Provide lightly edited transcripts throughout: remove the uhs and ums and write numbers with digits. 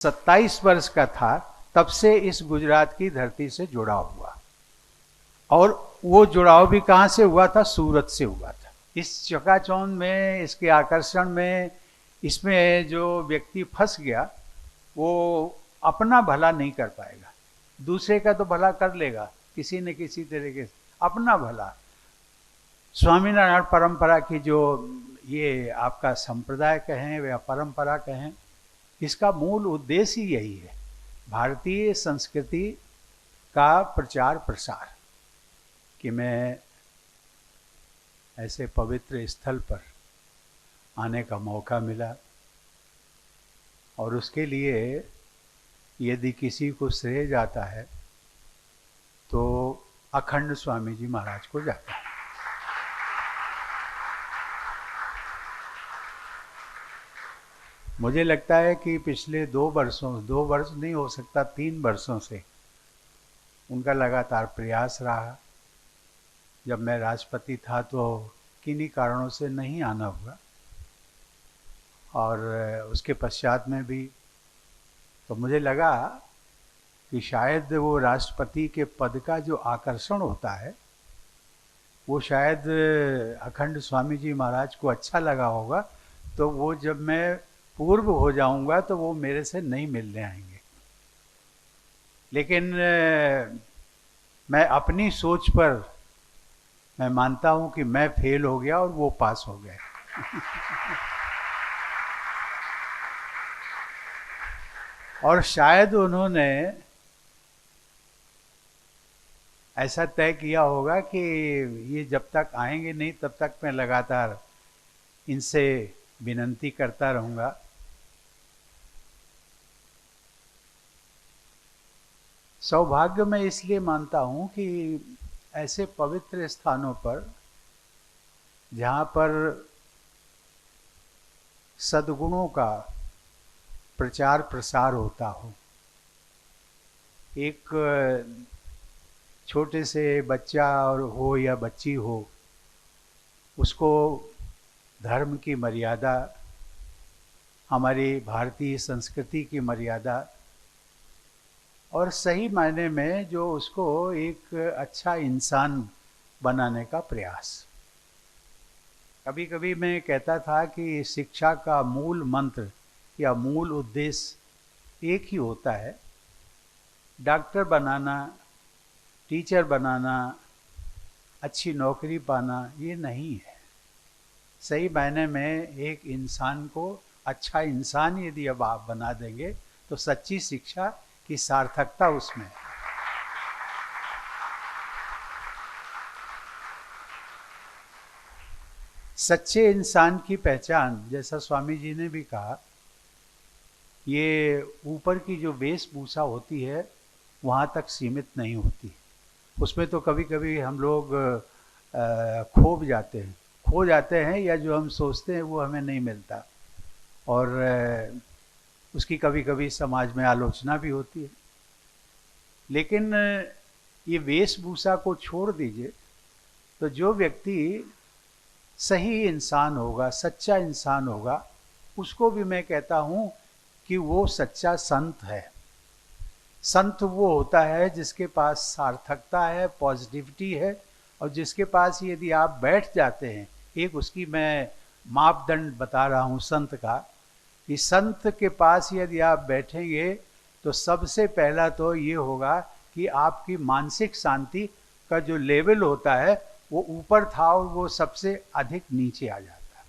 27 वर्ष का था तब से इस गुजरात की धरती से जुड़ा हुआ, और वो जुड़ाव भी कहाँ से हुआ था? सूरत से हुआ था। इस चकाचौंध में, इसके आकर्षण में, इसमें जो व्यक्ति फंस गया वो अपना भला नहीं कर पाएगा, दूसरे का तो भला कर लेगा किसी न किसी तरीके से, अपना भला। स्वामीनारायण परंपरा की जो ये आपका संप्रदाय कहें या परंपरा कहें, इसका मूल उद्देश्य ही यही है, भारतीय संस्कृति का प्रचार प्रसार। कि मैं ऐसे पवित्र स्थल पर आने का मौका मिला, और उसके लिए यदि किसी को श्रेय जाता है तो अखंड स्वामी जी महाराज को जाता है। मुझे लगता है कि पिछले 2 वर्ष नहीं हो सकता, 3 वर्षों से उनका लगातार प्रयास रहा। जब मैं राष्ट्रपति था तो किन्हीं कारणों से नहीं आना हुआ, और उसके पश्चात में भी तो मुझे लगा कि शायद वो राष्ट्रपति के पद का जो आकर्षण होता है वो शायद अखंड स्वामी जी महाराज को अच्छा लगा होगा, तो वो जब मैं पूर्व हो जाऊंगा तो वो मेरे से नहीं मिलने आएंगे। लेकिन मैं अपनी सोच पर मैं मानता हूं कि मैं फेल हो गया और वो पास हो गए। और शायद उन्होंने ऐसा तय किया होगा कि ये जब तक आएंगे नहीं तब तक मैं लगातार इनसे विनती करता रहूंगा। सौभाग्य मैं इसलिए मानता हूं कि ऐसे पवित्र स्थानों पर जहाँ पर सद्गुणों का प्रचार प्रसार होता हो, एक छोटे से बच्चा और हो या बच्ची हो, उसको धर्म की मर्यादा, हमारी भारतीय संस्कृति की मर्यादा, और सही मायने में जो उसको एक अच्छा इंसान बनाने का प्रयास। कभी कभी मैं कहता था कि शिक्षा का मूल मंत्र या मूल उद्देश्य एक ही होता है, डॉक्टर बनाना, टीचर बनाना, अच्छी नौकरी पाना, ये नहीं है। सही मायने में एक इंसान को अच्छा इंसान यदि अब आप बना देंगे तो सच्ची शिक्षा की सार्थकता उसमें है। सच्चे इंसान की पहचान, जैसा स्वामी जी ने भी कहा, ये ऊपर की जो वेशभूषा होती है वहाँ तक सीमित नहीं होती, उसमें तो कभी कभी हम लोग खो जाते हैं या जो हम सोचते हैं वो हमें नहीं मिलता, और उसकी कभी कभी समाज में आलोचना भी होती है। लेकिन ये वेशभूषा को छोड़ दीजिए तो जो व्यक्ति सही इंसान होगा, सच्चा इंसान होगा, उसको भी मैं कहता हूँ कि वो सच्चा संत है। संत वो होता है जिसके पास सार्थकता है, पॉजिटिविटी है, और जिसके पास यदि आप बैठ जाते हैं, एक उसकी मैं मापदंड बता रहा हूँ संत का, कि संत के पास यदि आप बैठेंगे तो सबसे पहला तो ये होगा कि आपकी मानसिक शांति का जो लेवल होता है वो ऊपर था और वो सबसे अधिक नीचे आ जाता है।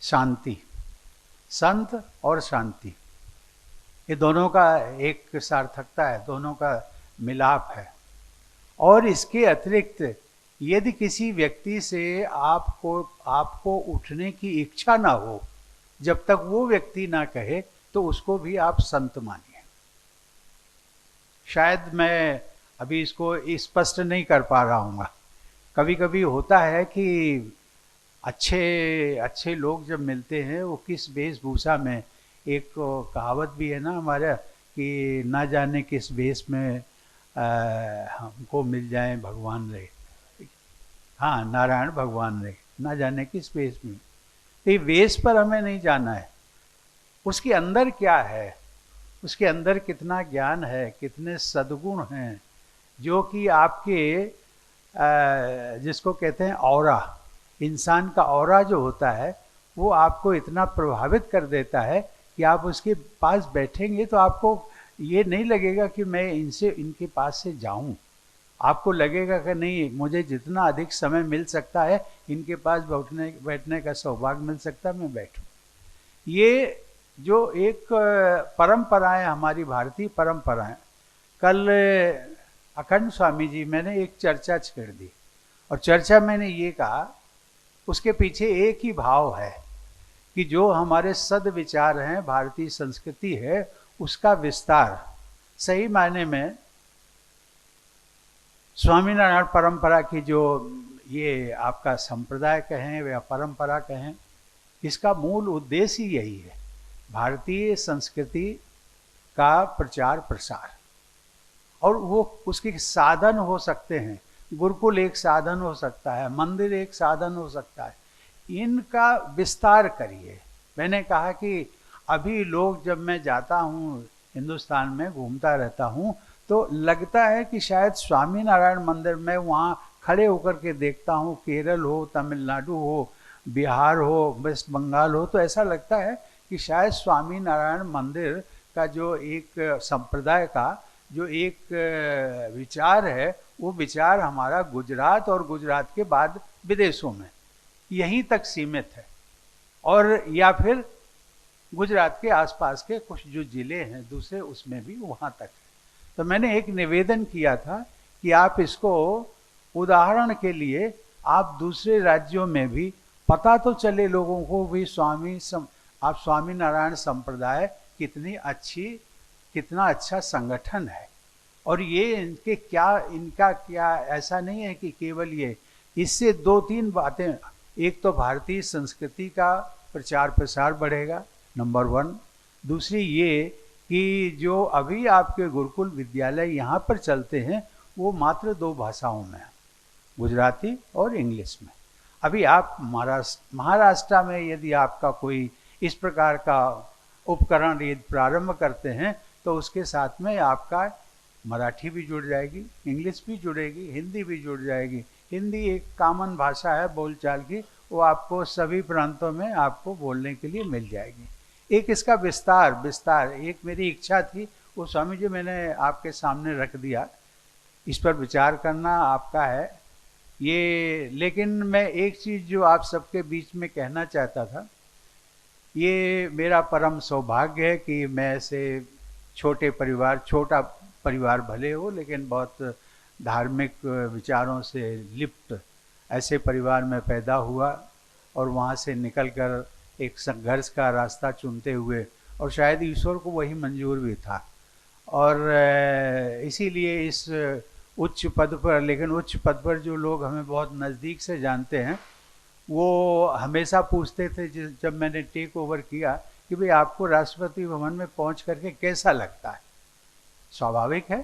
शांति, संत और शांति, ये दोनों का एक सार्थकता है, दोनों का मिलाप है। और इसके अतिरिक्त यदि किसी व्यक्ति से आपको उठने की इच्छा ना हो, जब तक वो व्यक्ति ना कहे तो उसको भी आप संत मानिए। शायद मैं अभी इसको स्पष्ट नहीं कर पा रहा हूँ। कभी कभी होता है कि अच्छे लोग जब मिलते हैं वो किस वेशभूषा में, एक कहावत भी है ना हमारा कि ना जाने किस वेश में हमको मिल जाए भगवान रे, हाँ नारायण भगवान रे, ना जाने किस वेश में। तो ये वेश पर हमें नहीं जाना है, उसके अंदर क्या है उसके अंदर कितना ज्ञान है, कितने सद्गुण हैं, जो कि आपके जिसको कहते हैं ऑरा, इंसान का ऑरा जो होता है वो आपको इतना प्रभावित कर देता है कि आप उसके पास बैठेंगे तो आपको ये नहीं लगेगा कि मैं इनके पास से जाऊं। आपको लगेगा कि नहीं, मुझे जितना अधिक समय मिल सकता है इनके पास बैठने का सौभाग्य मिल सकता है, मैं बैठूं। ये जो एक परंपराएं, हमारी भारतीय परंपराएं, कल अखंड स्वामी जी, मैंने एक चर्चा छेड़ दी और चर्चा मैंने ये कहा, उसके पीछे एक ही भाव है कि जो हमारे सद्विचार हैं, भारतीय संस्कृति है, उसका विस्तार। सही मायने में स्वामीनारायण परंपरा की जो ये आपका संप्रदाय कहें या परंपरा कहें, इसका मूल उद्देश्य ही यही है, भारतीय संस्कृति का प्रचार प्रसार। और वो उसके साधन हो सकते हैं, गुरुकुल एक साधन हो सकता है, मंदिर एक साधन हो सकता है, इनका विस्तार करिए। मैंने कहा कि अभी लोग, जब मैं जाता हूँ हिंदुस्तान में, घूमता रहता हूँ, तो लगता है कि शायद स्वामीनारायण मंदिर में वहाँ खड़े होकर के देखता हूँ, केरल हो, तमिलनाडु हो, बिहार हो, वेस्ट बंगाल हो, तो ऐसा लगता है कि शायद स्वामीनारायण मंदिर का जो एक संप्रदाय का जो एक विचार है, वो विचार हमारा गुजरात और गुजरात के बाद विदेशों में यहीं तक सीमित है, और या फिर गुजरात के आसपास के कुछ जो जिले हैं दूसरे, उसमें भी वहाँ तक है। तो मैंने एक निवेदन किया था कि आप इसको उदाहरण के लिए आप दूसरे राज्यों में भी, पता तो चले लोगों को भी आप स्वामीनारायण संप्रदाय कितना अच्छा संगठन है, और ये इनका क्या ऐसा नहीं है कि केवल ये, इससे 2-3 बातें, एक तो भारतीय संस्कृति का प्रचार प्रसार बढ़ेगा, नंबर 1। दूसरी ये कि जो अभी आपके गुरुकुल विद्यालय यहाँ पर चलते हैं वो मात्र 2 भाषाओं में है, गुजराती और इंग्लिश में। अभी आप महाराष्ट्र में यदि आपका कोई इस प्रकार का उपकरण यदि प्रारंभ करते हैं तो उसके साथ में आपका मराठी भी जुड़ जाएगी, इंग्लिश भी जुड़ेगी, हिंदी भी जुड़ जाएगी। हिंदी एक कॉमन भाषा है बोलचाल की, वो आपको सभी प्रांतों में आपको बोलने के लिए मिल जाएगी। एक इसका विस्तार एक मेरी इच्छा थी, वो स्वामी जी मैंने आपके सामने रख दिया, इस पर विचार करना आपका है ये। लेकिन मैं एक चीज़ जो आप सबके बीच में कहना चाहता था, ये मेरा परम सौभाग्य है कि मैं ऐसे छोटा परिवार भले हो, लेकिन बहुत धार्मिक विचारों से लिप्त ऐसे परिवार में पैदा हुआ, और वहाँ से निकलकर एक संघर्ष का रास्ता चुनते हुए, और शायद ईश्वर को वही मंजूर भी था, और इसीलिए इस उच्च पद पर, लेकिन उच्च पद पर जो लोग हमें बहुत नज़दीक से जानते हैं, वो हमेशा पूछते थे जब मैंने टेक ओवर किया कि भाई आपको राष्ट्रपति भवन में पहुंच करके कैसा लगता है। स्वाभाविक है,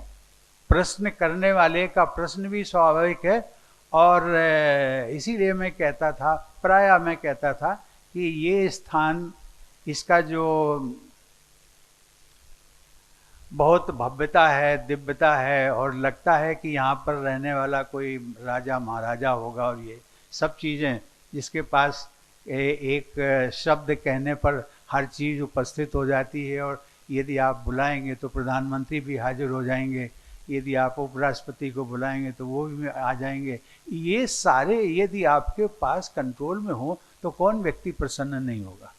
प्रश्न करने वाले का प्रश्न भी स्वाभाविक है, और इसीलिए मैं कहता था, प्रायः मैं कहता था कि ये स्थान, इसका जो बहुत भव्यता है, दिव्यता है, और लगता है कि यहाँ पर रहने वाला कोई राजा महाराजा होगा, और ये सब चीज़ें जिसके पास एक शब्द कहने पर हर चीज़ उपस्थित हो जाती है, और यदि आप बुलाएंगे तो प्रधानमंत्री भी हाजिर हो जाएंगे, यदि आप उपराष्ट्रपति को बुलाएंगे तो वो भी आ जाएंगे। ये सारे यदि आपके पास कंट्रोल में हो तो कौन व्यक्ति प्रसन्न नहीं होगा।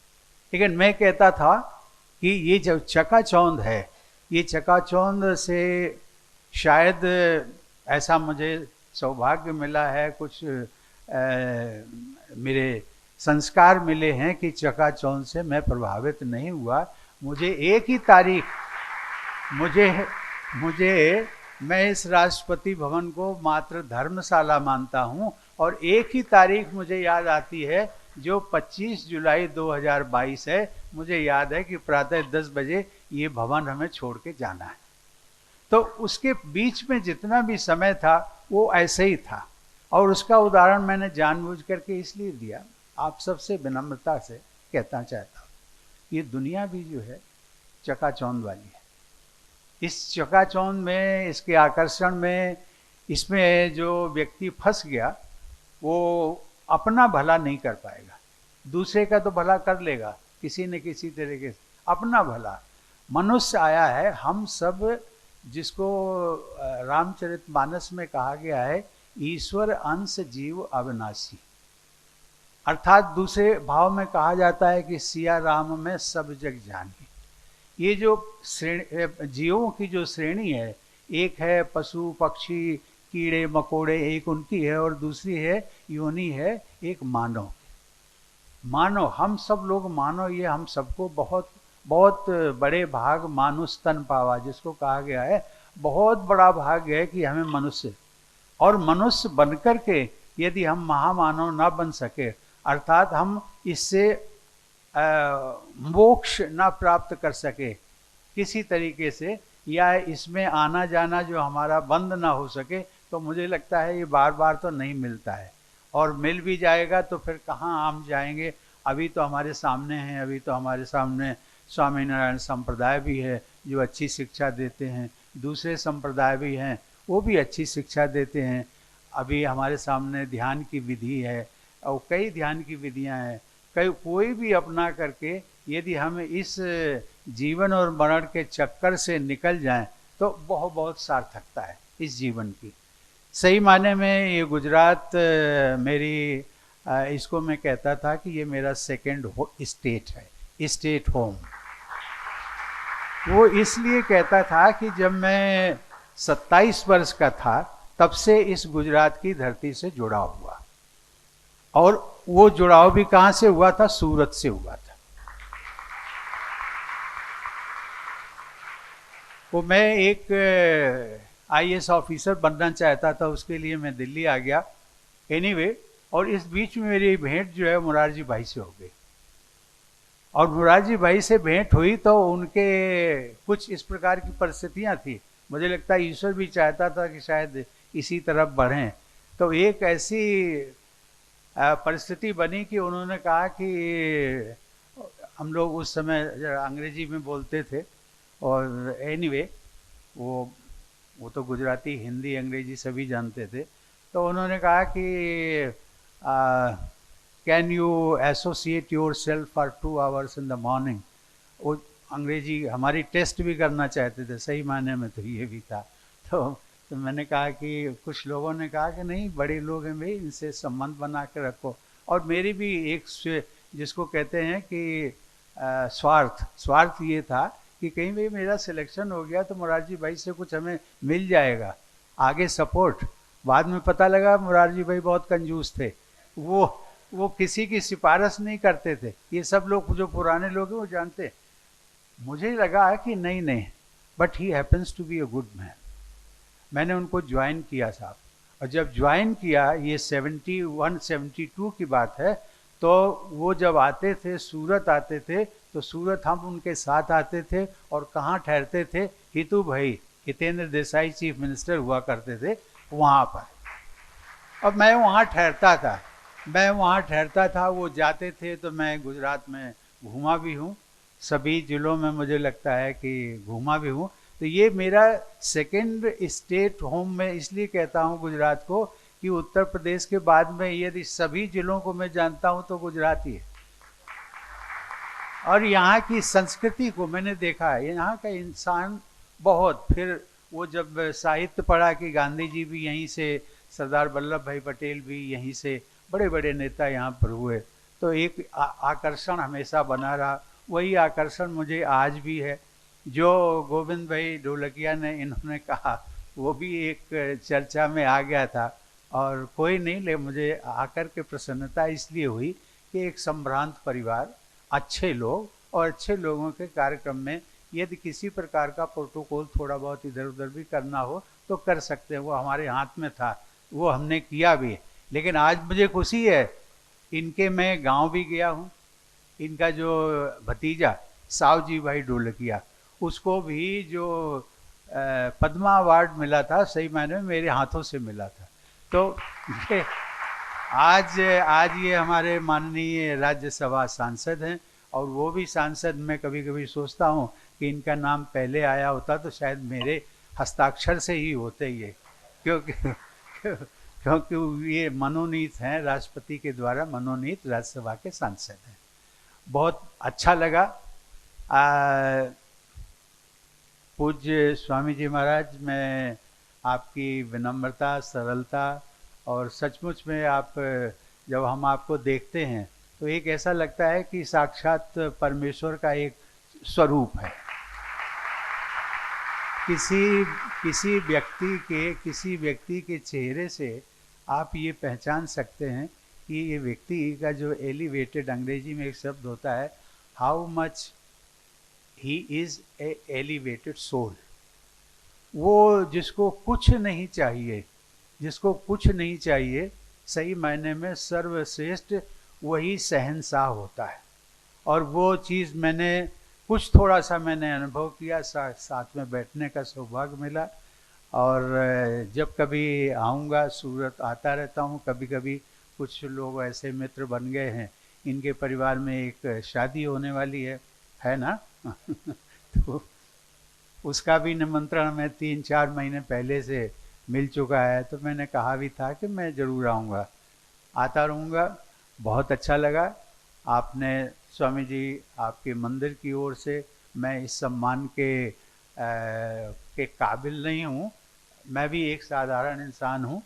लेकिन मैं कहता था कि ये जो चकाचौंध है, ये चकाचौंध से शायद ऐसा मुझे सौभाग्य मिला है, कुछ मेरे संस्कार मिले हैं कि चकाचौंध से मैं प्रभावित नहीं हुआ। मुझे एक ही तारीख, मैं इस राष्ट्रपति भवन को मात्र धर्मशाला मानता हूँ, और एक ही तारीख मुझे याद आती है जो 25 जुलाई 2022 है। मुझे याद है कि प्रातः 10 बजे ये भवन हमें छोड़ के जाना है। तो उसके बीच में जितना भी समय था वो ऐसे ही था, और उसका उदाहरण मैंने जानबूझ करके इसलिए दिया, आप सबसे विनम्रता से कहना चाहता हूँ, ये दुनिया भी जो है चकाचौंध वाली है। इस चकाचौंध में, इसके आकर्षण में, इसमें जो व्यक्ति फंस गया वो अपना भला नहीं कर पाएगा, दूसरे का तो भला कर लेगा किसी न किसी तरीके से, अपना भला। मनुष्य आया है, हम सब, जिसको रामचरितमानस में कहा गया है ईश्वर अंश जीव अविनाशी, अर्थात दूसरे भाव में कहा जाता है कि सिया राम में सब जग जानी। ये जो जीवों की जो श्रेणी है, एक है पशु पक्षी कीड़े मकोड़े, एक उनकी है, और दूसरी है योनि है एक मानव। मानव, हम सब लोग मानव, ये हम सबको बहुत बहुत बड़े भाग मानुष तन पावा, जिसको कहा गया है बहुत बड़ा भाग है कि हमें मनुष्य, और मनुष्य बनकर के यदि हम महामानव ना बन सके, अर्थात हम इससे मोक्ष ना प्राप्त कर सके किसी तरीके से, या इसमें आना जाना जो हमारा बंद ना हो सके, तो मुझे लगता है ये बार बार तो नहीं मिलता है, और मिल भी जाएगा तो फिर कहाँ हम जाएंगे। अभी तो हमारे सामने हैं, अभी तो हमारे सामने स्वामी नारायण संप्रदाय भी है जो अच्छी शिक्षा देते हैं, दूसरे संप्रदाय भी हैं वो भी अच्छी शिक्षा देते हैं। अभी हमारे सामने ध्यान की विधि है और कई ध्यान की विधियां हैं, कोई भी अपना करके यदि हम इस जीवन और मरण के चक्कर से निकल जाएं तो बहुत बहुत सार्थकता है इस जीवन की। सही माने में ये गुजरात मेरी इसको मैं कहता था कि ये मेरा सेकंड स्टेट है, स्टेट होम। वो इसलिए कहता था कि जब मैं 27 वर्ष का था तब से इस गुजरात की धरती से जुड़ा हुआ, और वो जुड़ाव भी कहाँ से हुआ था? सूरत से हुआ था। वो मैं एक IAS ऑफिसर बनना चाहता था, उसके लिए मैं दिल्ली आ गया एनीवे, और इस बीच में मेरी भेंट जो है मुरारजी भाई से हो गई, और मुरारजी भाई से भेंट हुई तो उनके कुछ इस प्रकार की परिस्थितियां थी, मुझे लगता है ईश्वर भी चाहता था कि शायद इसी तरफ बढ़ें। तो एक ऐसी परिस्थिति बनी कि उन्होंने कहा कि हम लोग उस समय अंग्रेजी में बोलते थे, और एनीवे वो तो गुजराती हिंदी अंग्रेजी सभी जानते थे, तो उन्होंने कहा कि can you associate your self for 2 hours in the morning. वो अंग्रेजी हमारी टेस्ट भी करना चाहते थे, सही मायने में तो ये भी था। तो मैंने कहा कि कुछ लोगों ने कहा कि नहीं, बड़े लोग हैं भाई, इनसे संबंध बना के रखो। और मेरी भी एक जिसको कहते हैं कि स्वार्थ ये था कि कहीं भाई मेरा सिलेक्शन हो गया तो मुरारजी भाई से कुछ हमें मिल जाएगा आगे सपोर्ट। बाद में पता लगा मुरारजी भाई बहुत कंजूस थे, वो किसी की सिफारिश नहीं करते थे। ये सब लोग जो पुराने लोग हैं वो जानते। मुझे लगा कि नहीं, but he happens to be a good man. मैंने उनको ज्वाइन किया साहब, और जब ज्वाइन किया, ये 71-72 की बात है, तो वो जब आते थे, सूरत आते थे, तो सूरत हम उनके साथ आते थे, और कहाँ ठहरते थे? हितू भाई, हितेंद्र देसाई चीफ मिनिस्टर हुआ करते थे वहाँ पर, अब मैं वहाँ ठहरता था। वो जाते थे तो मैं गुजरात में घूमा भी हूँ, सभी जिलों में मुझे लगता है कि घूमा भी हूँ। तो ये मेरा सेकंड स्टेट होम में इसलिए कहता हूँ गुजरात को, कि उत्तर प्रदेश के बाद में यदि सभी जिलों को मैं जानता हूँ तो गुजरात ही है। और यहाँ की संस्कृति को मैंने देखा है, यहाँ का इंसान बहुत, फिर वो जब साहित्य पढ़ा कि गांधी जी भी यहीं से, सरदार वल्लभ भाई पटेल भी यहीं से, बड़े बड़े नेता यहाँ पर हुए, तो एक आकर्षण हमेशा बना रहा। वही आकर्षण मुझे आज भी है। जो गोविंद भाई ढोलकिया ने इन्होंने कहा वो भी एक चर्चा में आ गया था, और कोई नहीं, ले मुझे आकर के प्रसन्नता इसलिए हुई कि एक संभ्रांत परिवार, अच्छे लोग, और अच्छे लोगों के कार्यक्रम में यदि किसी प्रकार का प्रोटोकॉल थोड़ा बहुत इधर उधर भी करना हो तो कर सकते हैं। वो हमारे हाथ में था, वो हमने किया भी। लेकिन आज मुझे खुशी है, इनके मैं गांव भी गया हूँ। इनका जो भतीजा सावजी भाई ढोलकिया, उसको भी जो पद्मा अवार्ड मिला था, सही मायने में मेरे हाथों से मिला था। तो ये आज ये हमारे माननीय राज्यसभा सांसद हैं, और वो भी सांसद, मैं कभी कभी सोचता हूँ कि इनका नाम पहले आया होता तो शायद मेरे हस्ताक्षर से ही होते ये, क्योंकि क्योंकि ये मनोनीत हैं, राष्ट्रपति के द्वारा मनोनीत राज्यसभा के सांसद हैं। बहुत अच्छा लगा। पूज्य स्वामी जी महाराज, मैं आपकी विनम्रता, सरलता और सचमुच में आप, जब हम आपको देखते हैं तो एक ऐसा लगता है कि साक्षात परमेश्वर का एक स्वरूप है। किसी व्यक्ति के चेहरे से आप ये पहचान सकते हैं कि ये व्यक्ति का जो एलिवेटेड, अंग्रेजी में एक शब्द होता है, how much he is a elevated soul. वो जिसको कुछ नहीं चाहिए, सही मायने में सर्वश्रेष्ठ वही शहंशाह होता है। और वो चीज़ मैंने थोड़ा सा अनुभव किया, साथ में बैठने का सौभाग्य मिला। और जब कभी आऊँगा, सूरत आता रहता हूँ, कभी कभी कुछ लोग ऐसे मित्र बन गए हैं, इनके परिवार में एक शादी होने वाली है ना तो उसका भी निमंत्रण मैं 3-4 महीने पहले से मिल चुका है। तो मैंने कहा भी था कि मैं ज़रूर आऊँगा, आता रहूँगा। बहुत अच्छा लगा। आपने स्वामी जी, आपके मंदिर की ओर से मैं इस सम्मान के काबिल नहीं हूँ, मैं भी एक साधारण इंसान हूँ,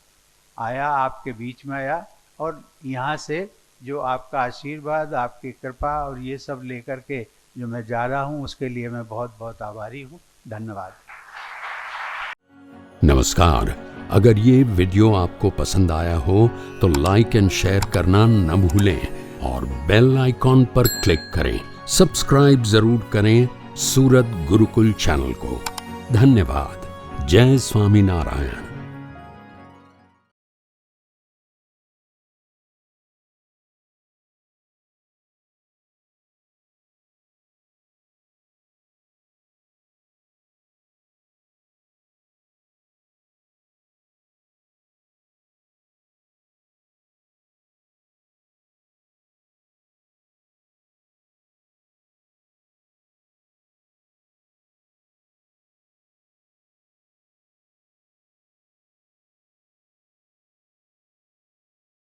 आया आपके बीच में आया, और यहाँ से जो आपका आशीर्वाद, आपकी कृपा और ये सब लेकर के जो मैं जा रहा हूँ, उसके लिए मैं बहुत बहुत आभारी हूँ। धन्यवाद। नमस्कार। अगर ये वीडियो आपको पसंद आया हो तो लाइक एंड शेयर करना न भूलें और बेल आइकॉन पर क्लिक करें। सब्सक्राइब जरूर करें सूरत गुरुकुल चैनल को। धन्यवाद। जय स्वामी नारायण।